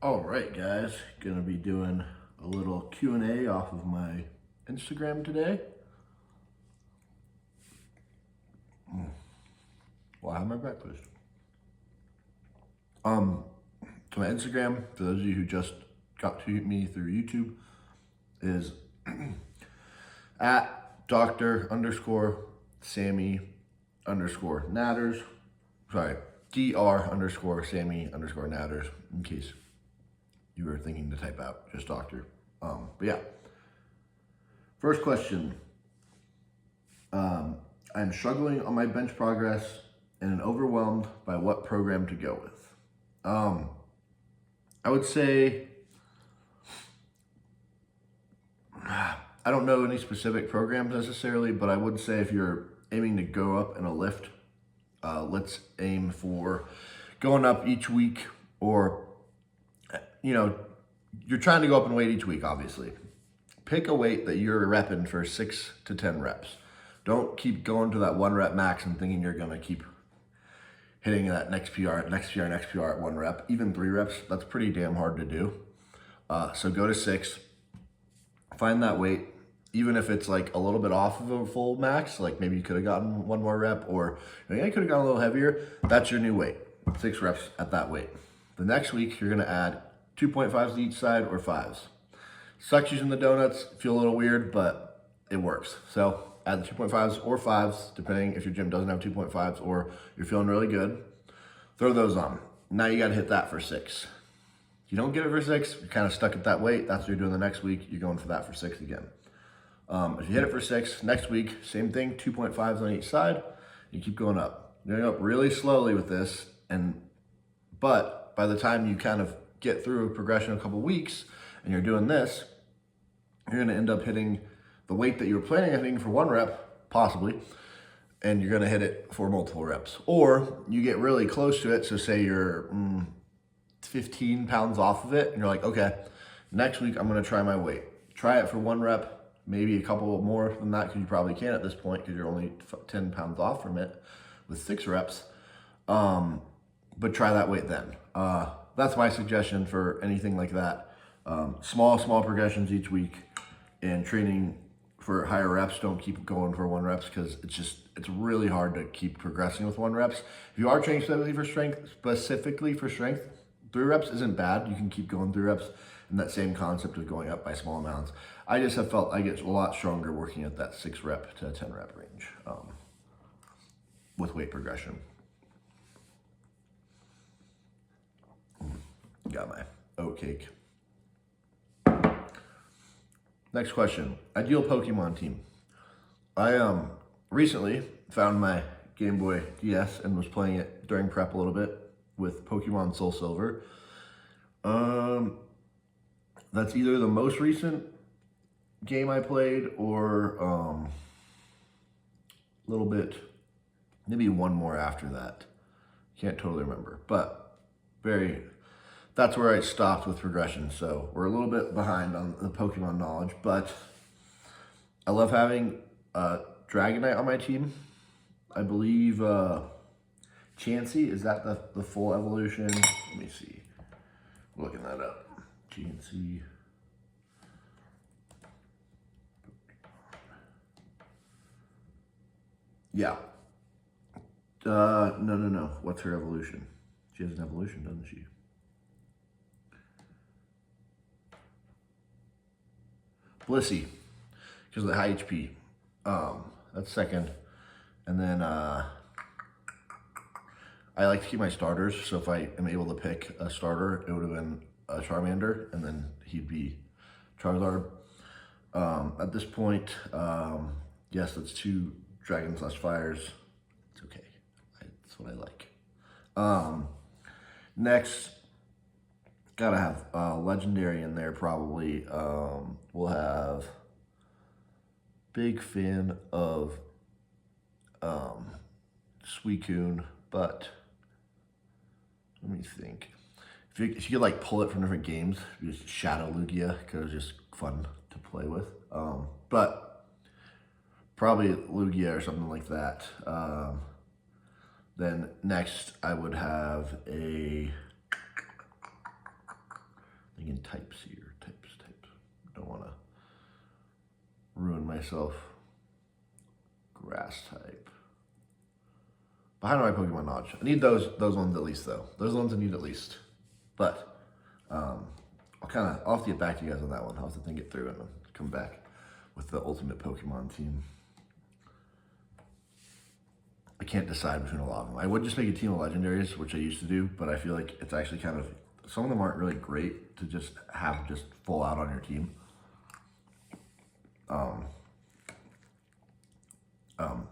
All right, guys, gonna be doing a little Q&A off of my Instagram today. Well, I had my breakfast. To my Instagram, for those of you who just got to me through YouTube, is at Dr. underscore Sammy underscore Natters. Sorry, Dr. underscore Sammy underscore Natters, in case you were thinking to type out just Doctor. But yeah, first question. I'm struggling on my bench progress and overwhelmed by what program to go with. I would say, I don't know any specific programs necessarily, but I would say if you're aiming to go up in a lift, let's aim for going up each week, or, you know, you're trying to go up in weight each week, obviously. Pick a weight that you're repping for 6 to 10 reps. Don't keep going to that 1 rep max and thinking you're going to keep hitting that next PR at 1 rep. Even 3 reps, that's pretty damn hard to do. So go to 6, find that weight, even if it's like a little bit off of a full max, like maybe you could have gotten 1 more rep, or you could have gone a little heavier. That's your new weight, 6 reps at that weight. The next week, you're gonna add 2.5s to each side or 5s. Sucks using the donuts, feel a little weird, but it works. So add the 2.5s or 5s, depending if your gym doesn't have 2.5s or you're feeling really good. Throw those on. Now you gotta hit that for 6. If you don't get it for 6, you're kind of stuck at that weight. That's what you're doing the next week. You're going for that for 6 again. If you hit it for 6, next week, same thing, 2.5s on each side. You keep going up. You're going up really slowly with this, but by the time you kind of get through a progression a couple weeks and you're doing this, you're going to end up hitting the weight that you were planning on hitting for 1 rep, possibly, and you're going to hit it for multiple reps. Or you get really close to it, so say you're 15 pounds off of it, and you're like, okay, next week I'm going to try my weight. Try it for 1 rep, maybe a couple more than that, because you probably can at this point, because you're only 10 pounds off from it with 6 reps. But try that weight then. That's my suggestion for anything like that. Small progressions each week, and training for higher reps. Don't keep going for 1 reps, because it's really hard to keep progressing with 1 reps. If you are training specifically for strength, 3 reps isn't bad. You can keep going 3 reps, and that same concept of going up by small amounts. I just have felt I get a lot stronger working at that 6 rep to 10 rep range with weight progression. Got my oat cake. Next question. Ideal Pokemon team. I recently found my Game Boy DS and was playing it during prep a little bit with Pokemon Soul Silver. That's either the most recent game I played or a little bit, maybe one more after that. Can't totally remember, but that's where I stopped with progression. So we're a little bit behind on the Pokemon knowledge, but I love having Dragonite on my team. I believe Chansey, is that the full evolution? Let me see. I'm looking that up. Chansey. Yeah. No. What's her evolution? She has an evolution, doesn't she? Blissey, because of the high HP. That's second. And then I like to keep my starters, so if I am able to pick a starter, it would have been a Charmander, and then he'd be Charizard. At this point, yes, that's 2 Dragon/Fires. It's okay. That's what I like. Next, gotta have Legendary in there probably. We'll have big fan of Suicune, but let me think. If you could like pull it from different games, just Shadow Lugia, because it's just fun to play with. But probably Lugia or something like that. Then next I would have a types here? Types. Don't want to ruin myself. Grass type. Behind my Pokemon knowledge. I need those ones at least, though. Those ones I need at least. But I'll have to get back to you guys on that one. I'll have to think it through and come back with the ultimate Pokemon team. I can't decide between a lot of them. I would just make a team of legendaries, which I used to do, but I feel like it's actually some of them aren't really great to just have just full out on your team.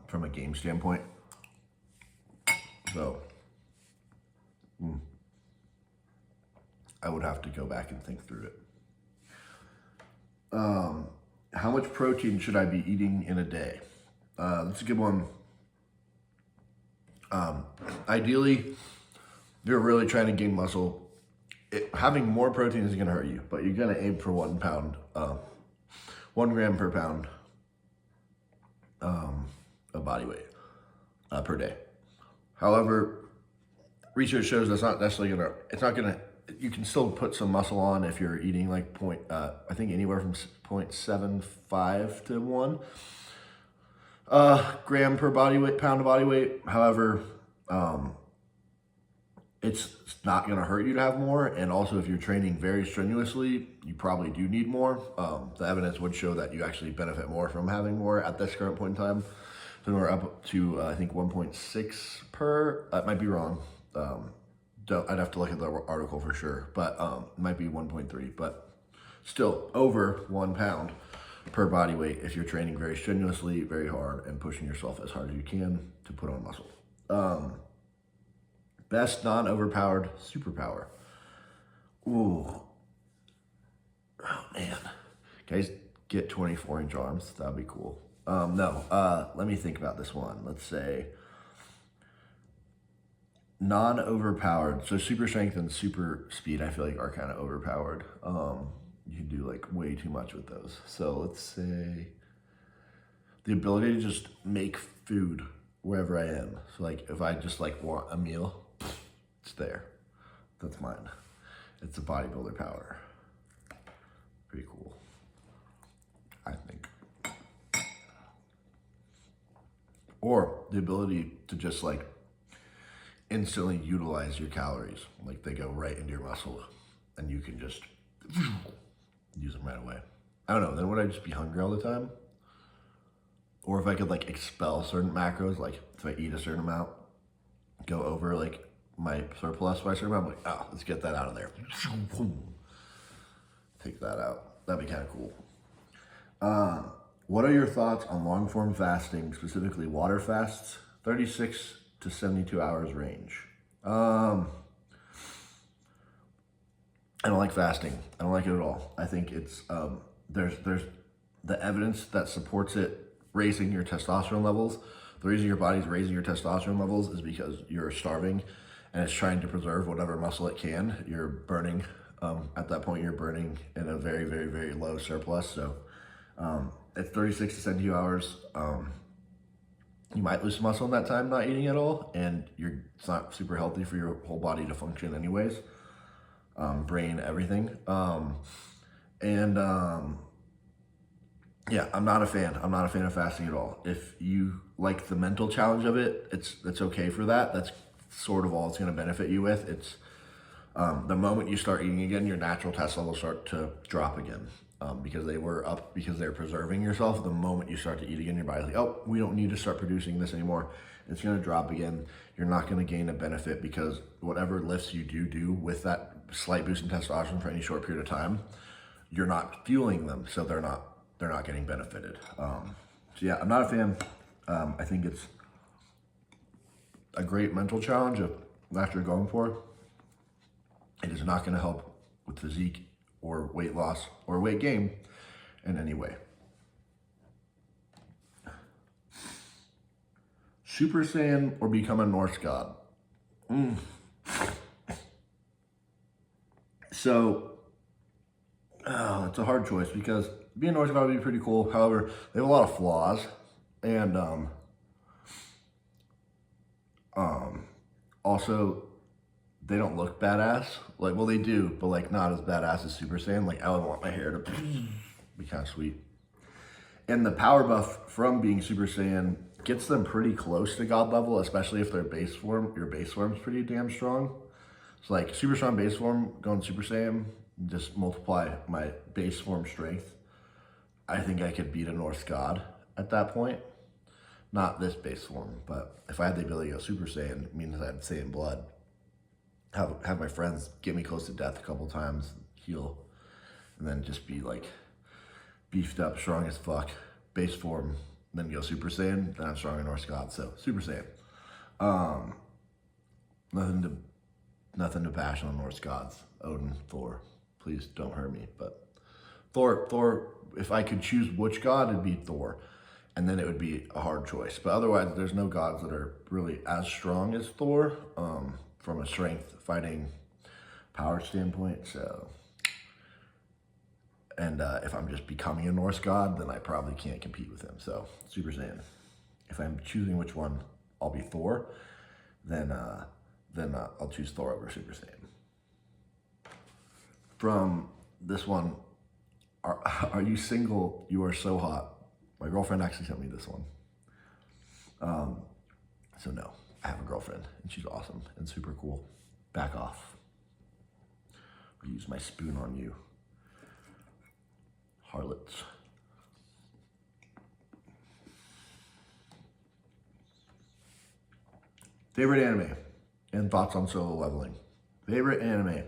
From a game standpoint. So, I would have to go back and think through it. How much protein should I be eating in a day? That's a good one. Ideally, if you're really trying to gain muscle, having more protein isn't going to hurt you, but you're going to aim for 1 pound, 1 gram per pound of body weight per day. However, research shows that's not necessarily you can still put some muscle on if you're eating like I think anywhere from 0.75 to 1 gram per pound of body weight. However, it's not going to hurt you to have more. And also, if you're training very strenuously, you probably do need more. The evidence would show that you actually benefit more from having more at this current point in time. So we're up to, I think 1.6 per, I might be wrong. I'd have to look at the article for sure, but it might be 1.3, but still over 1 pound per body weight if you're training very strenuously, very hard, and pushing yourself as hard as you can to put on muscle. Best non-overpowered superpower. Ooh. Oh, man. Guys, get 24-inch arms. That'd be cool. Let me think about this one. Let's say non-overpowered. So super strength and super speed, I feel like, are kind of overpowered. You can do like way too much with those. So let's say the ability to just make food wherever I am. So like if I just like want a meal, it's there. That's mine. It's a bodybuilder power. Pretty cool, I think. Or the ability to just like instantly utilize your calories. Like they go right into your muscle and you can just use them right away. I don't know, then would I just be hungry all the time? Or if I could like expel certain macros, like if I eat a certain amount, go over like my surplus by a certain amount, I'm like, let's get that out of there. Take that out. That'd be kind of cool. What are your thoughts on long form fasting, specifically water fasts, 36 to 72 hours range? I don't like fasting. I don't like it at all. I think it's, there's the evidence that supports it raising your testosterone levels. The reason your body's raising your testosterone levels is because you're starving and it's trying to preserve whatever muscle it can. You're burning, at that point you're burning in a very, very, very low surplus. So it's 36 to 72 hours. You might lose some muscle in that time not eating at all, and it's not super healthy for your whole body to function anyways. Brain, everything. Yeah, I'm not a fan. I'm not a fan of fasting at all. If you like the mental challenge of it, it's okay for that. That's sort of all it's going to benefit you with. It's the moment you start eating again, your natural test levels start to drop again because they were up because they're preserving yourself. The moment you start to eat again, your body's like, oh, we don't need to start producing this anymore. It's going to drop again. You're not going to gain a benefit because whatever lifts you do with that slight boost in testosterone for any short period of time, you're not fueling them, so they're not getting benefited. So yeah, I'm not a fan. I think it's a great mental challenge of that you're going for. It is not going to help with physique or weight loss or weight gain in any way. Super Saiyan or become a Norse god? So, it's a hard choice because being a Norse god would be pretty cool. However, they have a lot of flaws, and also they don't look badass. Like, well, they do, but like not as badass as Super Saiyan. Like, I would want my hair to be kind of sweet. And the power buff from being Super Saiyan gets them pretty close to God level, especially if their base form, your base form's pretty damn strong. So like super strong base form, going Super Saiyan, just multiply my base form strength. I think I could beat a Norse god at that point. Not this base form, but if I had the ability to go Super Saiyan, it means I'd Saiyan blood. Have my friends get me close to death a couple times, heal, and then just be like beefed up, strong as fuck, base form, then go Super Saiyan, then I'm stronger Norse god, so Super Saiyan. Nothing to bash on Norse gods. Odin, Thor, please don't hurt me, but Thor, if I could choose which god, it'd be Thor, and then it would be a hard choice. But otherwise, there's no gods that are really as strong as Thor, from a strength, fighting, power standpoint, so. And if I'm just becoming a Norse god, then I probably can't compete with him. So, Super Saiyan. If I'm choosing which one I'll be Thor, then I'll choose Thor over Super Saiyan. From this one, are you single? You are so hot. My girlfriend actually sent me this one. So no, I have a girlfriend, and she's awesome and super cool. Back off. I'll use my spoon on you. Harlots. Favorite anime and thoughts on Solo Leveling. Favorite anime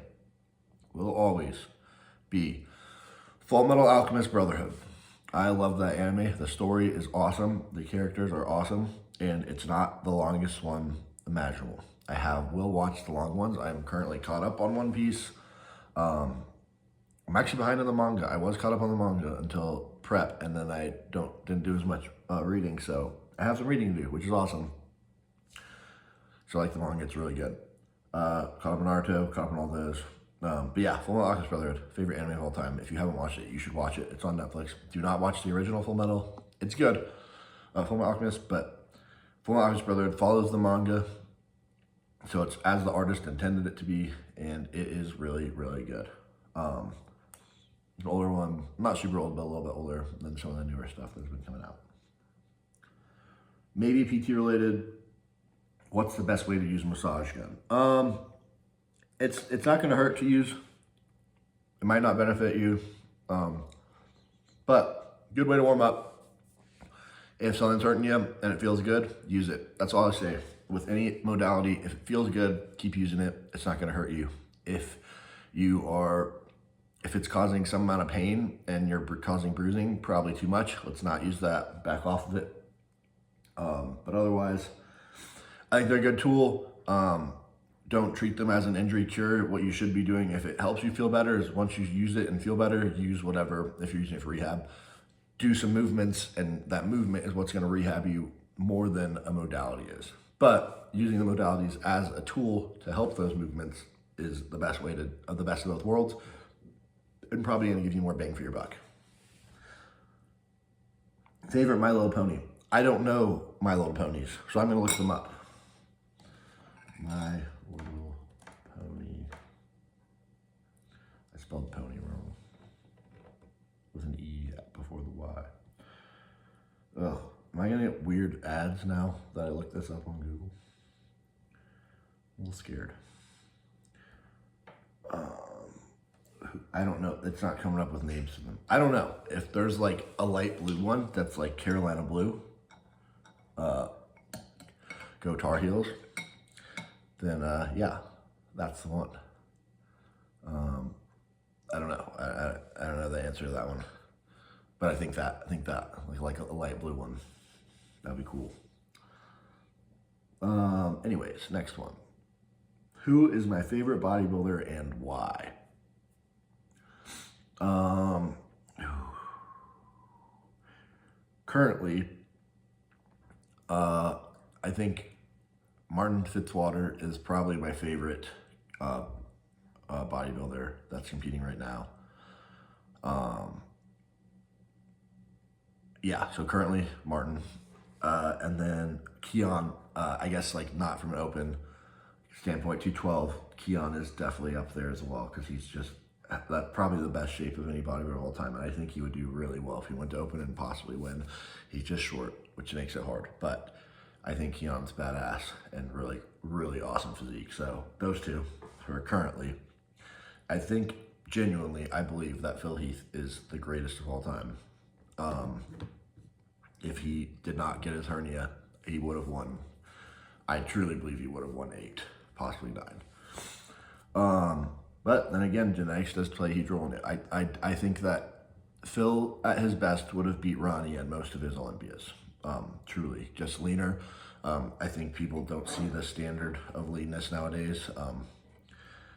will always be Full Metal Alchemist Brotherhood. I love that anime. The story is awesome. The characters are awesome. And it's not the longest one imaginable. I will watch the long ones. I'm currently caught up on One Piece. I'm actually behind on the manga. I was caught up on the manga until prep, and then I didn't do as much reading, so I have some reading to do, which is awesome. So I like the manga, it's really good. Caught up on Naruto, caught up on all those. But yeah, Full Metal Alchemist Brotherhood, favorite anime of all time. If you haven't watched it, you should watch it. It's on Netflix. Do not watch the original Full Metal. It's good, Full Metal Alchemist, but Full Metal Alchemist Brotherhood follows the manga, so it's as the artist intended it to be, and it is really, really good. The older one, not super old, but a little bit older than some of the newer stuff that's been coming out. Maybe PT related. What's the best way to use a massage gun? It's not going to hurt to use. It might not benefit you, but good way to warm up. If something's hurting you and it feels good, use it. That's all I say. With any modality, if it feels good, keep using it. It's not going to hurt you. If it's causing some amount of pain and you're causing bruising, probably too much. Let's not use that. Back off of it. But otherwise, I think they're a good tool. Don't treat them as an injury cure. What you should be doing, if it helps you feel better, is once you use it and feel better, use whatever. If you're using it for rehab, do some movements, and that movement is what's going to rehab you more than a modality is. But using the modalities as a tool to help those movements is the best way the best of both worlds, and probably going to give you more bang for your buck. Favorite My Little Pony. I don't know My Little Ponies, so I'm going to look them up. My Little Pony. I spelled pony wrong. With an E before the Y. Ugh. Am I going to get weird ads now that I looked this up on Google? I'm a little scared. I don't know. It's not coming up with names of them. I don't know. If there's like a light blue one that's like Carolina blue, go Tar Heels, then yeah, that's the one. I don't know. I don't know the answer to that one, but I think that like a light blue one, that'd be cool. Anyways, next one. Who is my favorite bodybuilder and why? Currently, I think Martin Fitzwater is probably my favorite bodybuilder that's competing right now. Yeah, so currently Martin, and then Keon, I guess like not from an open standpoint, 212. Keon is definitely up there as well because he's just that probably the best shape of any bodybuilder of all time, and I think he would do really well if he went to open and possibly win. He's just short, which makes it hard, but I think Keon's badass and really, really awesome physique. So those two who are currently, I think genuinely, I believe that Phil Heath is the greatest of all time. If he did not get his hernia, he would have won. I truly believe he would have won 8, possibly 9. But then again, genetics does play a huge role in it. I think that Phil, at his best, would have beat Ronnie at most of his Olympias. Truly, just leaner. I think people don't see the standard of leanness nowadays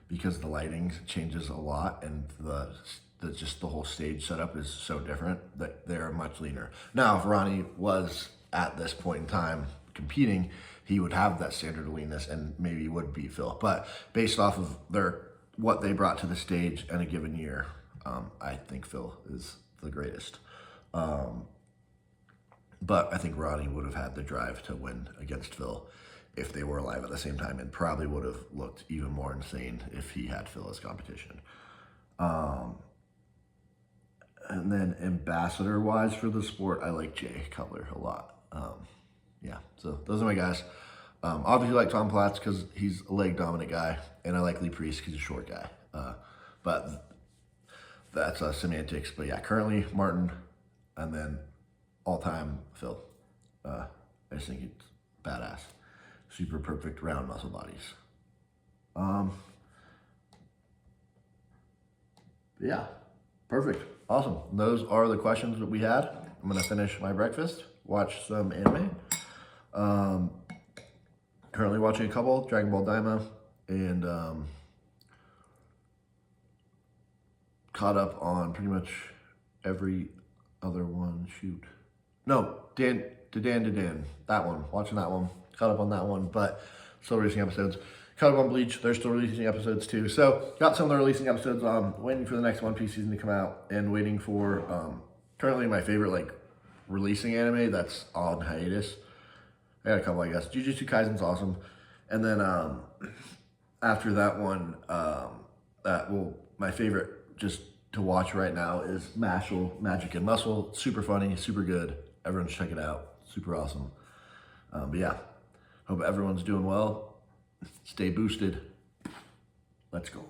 because the lighting changes a lot and just the whole stage setup is so different that they're much leaner. Now, if Ronnie was at this point in time competing, he would have that standard of leanness and maybe would beat Phil. But based off of what they brought to the stage in a given year, I think Phil is the greatest. But I think Ronnie would have had the drive to win against Phil if they were alive at the same time, and probably would have looked even more insane if he had Phil as competition. And then ambassador-wise for the sport, I like Jay Cutler a lot. Yeah, so those are my guys. Obviously I like Tom Platz because he's a leg-dominant guy, and I like Lee Priest because he's a short guy. But that's semantics. But yeah, currently Martin, and then all-time Phil. I just think it's badass. Super perfect round muscle bodies. Yeah, perfect. Awesome. Those are the questions that we had. I'm going to finish my breakfast, watch some anime. Currently watching a couple, Dragon Ball Daima, and caught up on pretty much every other one. Shoot. No, Dan, that one. Watching that one. Caught up on that one, but still releasing episodes. Caught up on Bleach. They're still releasing episodes too. So got some of the releasing episodes. Waiting for the next One Piece season to come out, and waiting for currently my favorite releasing anime that's on hiatus. I got a couple, I guess. Jujutsu Kaisen's awesome, and then after that one, my favorite just to watch right now is Mashle, Magic and Muscle. Super funny, super good. Everyone should check it out. Super awesome. But yeah, hope everyone's doing well. Stay boosted. Let's go.